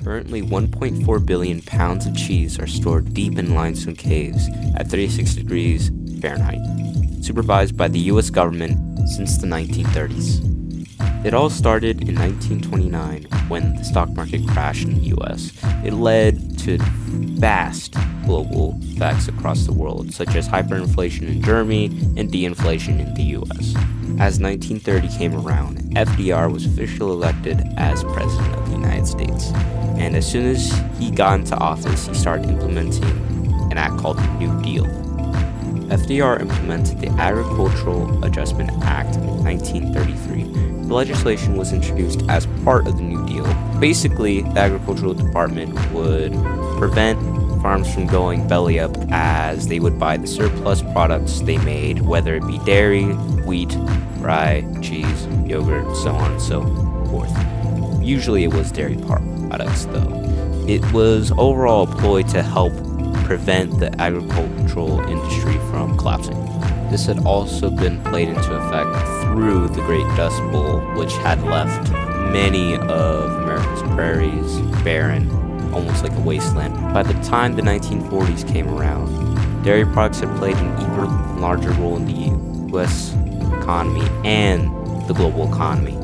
Currently, 1.4 billion pounds of cheese are stored deep in limestone caves at 36 degrees Fahrenheit, supervised by the US government since the 1930s. It all started in 1929 when the stock market crashed in the US. It led to vast global effects across the world, such as hyperinflation in Germany and de-inflation in the US. As 1930 came around, FDR was officially elected as President of the United States. And as soon as he got into office, he started implementing an act called the New Deal. FDR implemented the Agricultural Adjustment Act in 1933. The legislation was introduced as part of the New Deal. Basically, the Agricultural Department would prevent farms from going belly up as they would buy the surplus products they made, whether it be dairy, wheat, rye, cheese, yogurt, so on and so forth. Usually it was dairy products though. It was overall employed to help prevent the agricultural industry from collapsing. This had also been played into effect through the Great Dust Bowl, which had left many of America's prairies barren, almost like a wasteland. By the time the 1940s came around, dairy products had played an even larger role in the U.S. economy and the global economy.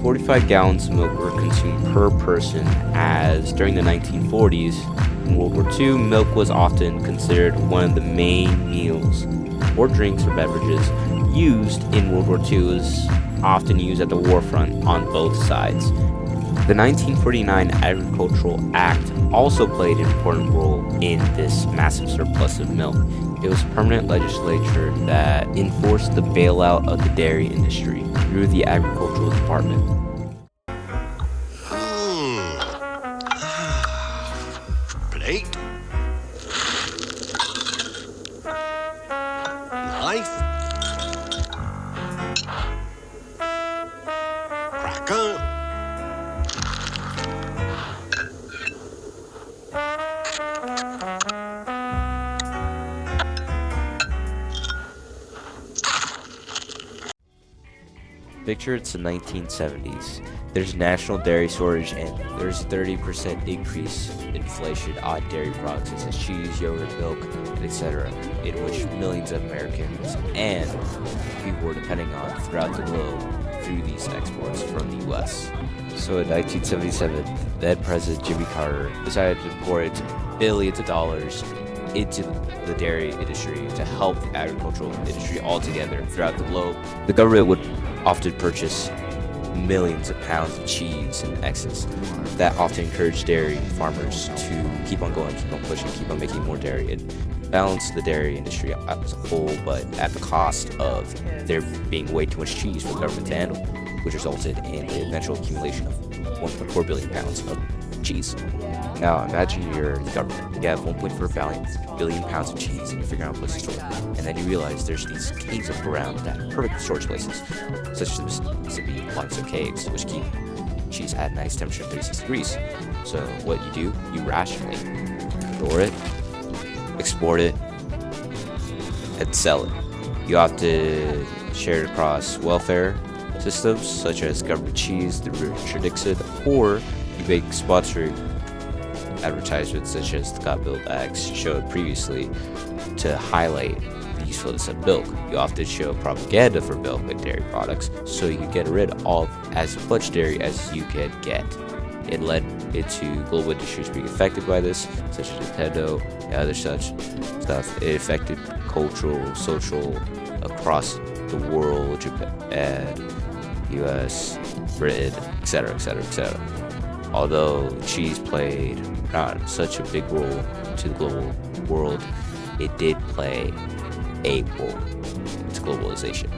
45 gallons of milk were consumed per person, as during the 1940s, in World War II, milk was often considered one of the main meals or drinks or beverages used in World War II. It was often used at the war front on both sides. The 1949 Agricultural Act also played an important role in this massive surplus of milk. It was permanent legislature that enforced the bailout of the dairy industry through the Agricultural Department. Plate. Knife. Cracker. Picture it's the 1970s. There's national dairy shortage and there's a 30% increase in inflation on dairy products such as cheese, yogurt, milk, and etc., in which millions of Americans and people were depending on throughout the globe through these exports from the US. So in 1977, then President Jimmy Carter decided to pour into billions of dollars into the dairy industry to help the agricultural industry altogether throughout the globe. The government would often purchase millions of pounds of cheese in excess. That often encouraged dairy farmers to keep on going, keep on pushing, keep on making more dairy, and balance the dairy industry as a whole, but at the cost of there being way too much cheese for the government to handle, which resulted in the eventual accumulation of 1.4 billion pounds of cheese. Now imagine you're the government. You have 1.4 billion pounds of cheese and you figure out a place to store it. And then you realize there's these caves up around that are perfect storage places, such as the Mississippi limestone caves, which keep cheese at a nice temperature of 36 degrees. So what you do, you rationally store it, export it, and sell it. You have to share it across welfare systems, such as government cheese, the Richard Nixon, or you make sponsored advertisements such as the Got Milk Act showed previously to highlight the usefulness of milk. You often show propaganda for milk and dairy products so you can get rid of as much dairy as you can get. It led into global industries being affected by this, such as Nintendo and other such stuff. It affected cultural, social, across the world, Japan, US, Britain, etc., etc., etc. Although cheese played not such a big role to the global world, it did play a role to globalization.